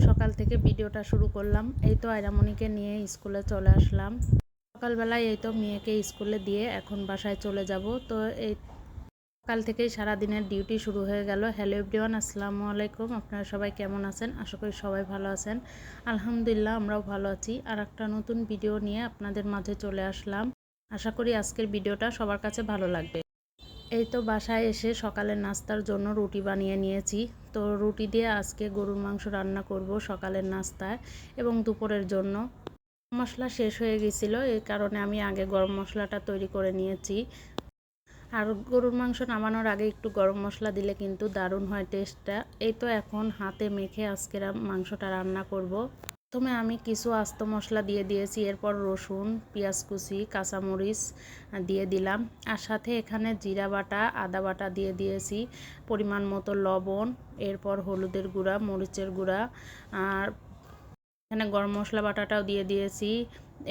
সকাল থেকে ভিডিওটা শুরু করলাম। এই তো আয়রামণিকে নিয়ে স্কুলে চলে আসলাম। সকালবেলায় এই তো মেয়েকে স্কুলে দিয়ে এখন বাসায় চলে যাব। তো এই সকাল থেকেই সারাদিনের ডিউটি শুরু হয়ে গেল। হ্যালো এভরিওয়ান, আসসালামু আলাইকুম। আপনারা সবাই কেমন আছেন? আশা করি সবাই ভালো আছেন। আলহামদুলিল্লাহ, আমরাও ভালো আছি। আর একটা নতুন ভিডিও নিয়ে আপনাদের মাঝে চলে আসলাম। আশা করি আজকের ভিডিওটা সবার কাছে ভালো লাগবে। এই তো বাসায় এসে সকালের নাস্তার জন্য রুটি বানিয়ে নিয়েছি। তো রুটি দিয়ে আজকে গরুর মাংস রান্না করব সকালের নাস্তায় এবং দুপুরের জন্য। মশলা শেষ হয়ে গেছিল, এই কারণে আমি আগে গরম মশলাটা তৈরি করে নিয়েছি। আর গরুর মাংস নামানোর আগে একটু গরম মশলা দিলে কিন্তু দারুণ হয় টেস্টটা। এই তো এখন হাতে মেখে আজকে মাংসটা রান্না করব। প্রথমে আমি কিছু আস্ত মশলা দিয়ে দিয়েছি, এরপর রসুন, পেঁয়াজ কুচি, কাঁচামরিচ দিয়ে দিলাম। আর সাথে এখানে জিরা বাটা, আদা বাটা দিয়ে দিয়েছি, পরিমাণ মতো লবণ, এরপর হলুদের গুঁড়া, মরিচের গুঁড়া, আর এখানে গরম মশলা বাটাটাও দিয়ে দিয়েছি।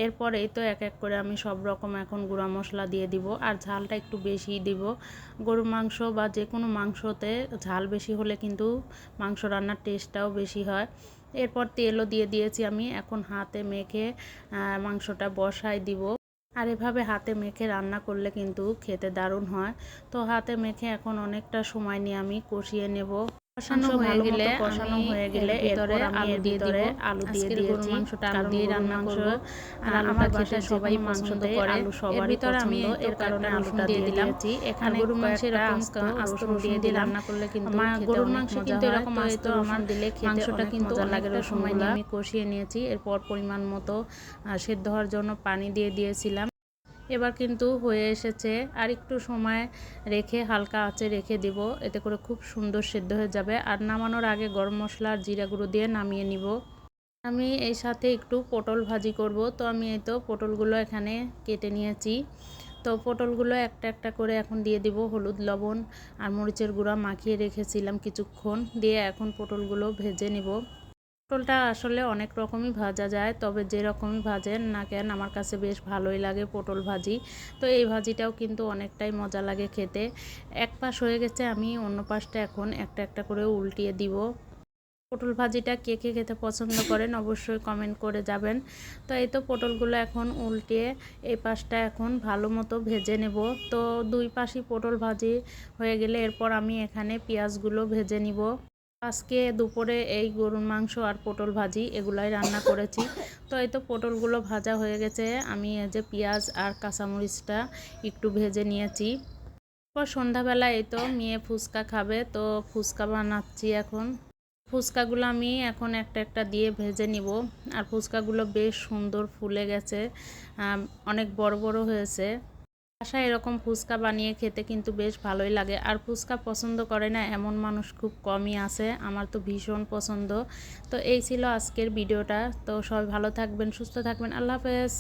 এরপর এই তো এক এক করে আমি সব রকম এখন গুঁড়া মশলা দিয়ে দিব। আর ঝালটা একটু বেশিই দিব। গরুর মাংস বা যে কোনো মাংসতে ঝাল বেশি হলে কিন্তু মাংস রান্নার টেস্টটাও বেশি হয়। এরপর তেলও দিয়ে দিয়েছি আমি। এখন হাতে মেখে মাংসটা বসাই দিব। আর এভাবে হাতে মেখে রান্না করলে কিন্তু খেতে দারুণ হয়। তো হাতে মেখে এখন অনেকটা সময় নিয়ে আমি কষিয়ে নেব। কষানো হয়ে গেলে এরপর আমি এর ভিতরে আলু দিয়ে দিয়েছি। মাংসটা আলু দিয়ে রান্না করব। আর আলুটা খেতে সবাই পছন্দ করে, আলু সবারই পছন্দ, এর কারণে আলুটা দিয়ে দিয়েছি। এখানে গরুর মাংস এরকম আস্ত রসুন দিয়ে রান্না করলে কিন্তু গরুর মাংস কিন্তু এরকম আস্ত রসুন দিলে মাংসটা কিন্তু মজা লাগে। সময় নিয়ে আমি কষিয়ে নিয়েছি। এরপর পরিমাণ মতো সেদ্ধ হওয়ার জন্য পানি দিয়ে দিয়েছিলাম। এবার কিন্তু হয়ে এসেছে। আর একটু সময় রেখে হালকা আঁচে রেখে দিব, এতে করে খুব সুন্দর সেদ্ধ হয়ে যাবে। আর নামানোর আগে গরম মশলা আর জিরা গুঁড়ো দিয়ে নামিয়ে নিব। আমি এই সাথে একটু পটল ভাজি করব। তো আমি এই তো পটলগুলো এখানে কেটে নিয়েছি। তো পটলগুলো একটা একটা করে এখন দিয়ে দিব। হলুদ, লবণ আর মরিচের গুঁড়া মাখিয়ে রেখেছিলাম কিছুক্ষণ, দিয়ে এখন পটলগুলো ভেজে নিব। পটলটা আসলে অনেক রকমই ভাজা যায়, তবে যে রকমই ভাজেন না কেন আমার কাছে বেশ ভালোই লাগে পটল ভাজি। তো এই ভাজিটাও কিন্তু অনেকটাই মজা লাগে খেতে। এক পাশ হয়ে গেছে, আমি অন্য পাশটা এখন একটা একটা করে উল্টিয়ে দিব। পটল ভাজিটা কে কে খেতে পছন্দ করেন অবশ্যই কমেন্ট করে যাবেন। তো এই তো পটলগুলো এখন উল্টিয়ে এই পাশটা এখন ভালো মতো ভেজে নেব। তো দুই পাশই পটল ভাজি হয়ে গেলে এরপর আমি এখানে পেঁয়াজগুলো ভেজে নিব। আজকে দুপুরে এই গরুর মাংস আর পটল ভাজি এগুলাই রান্না করেছি। তো এই তো পটলগুলো ভাজা হয়ে গেছে, আমি এই যে পেঁয়াজ আর কাঁচামরিচটা একটু ভেজে নিয়েছি। পর সন্ধ্যাবেলা এই তো মেয়ে ফুচকা খাবে, তো ফুচকা বানাচ্ছি এখন। ফুচকাগুলো আমি এখন একটা একটা দিয়ে ভেজে নিব। আর ফুচকাগুলো বেশ সুন্দর ফুলে গেছে, অনেক বড় বড় হয়েছে। বাসায় এরকম ফুচকা বানিয়ে খেতে কিন্তু বেশ ভালোই লাগে। আর ফুচকা পছন্দ করে না এমন মানুষ খুব কমই আছে, আমার তো ভীষণ পছন্দ। তো এই ছিল আজকের ভিডিওটা। তো সবাই ভালো থাকবেন, সুস্থ থাকবেন। আল্লাহ হাফেজ।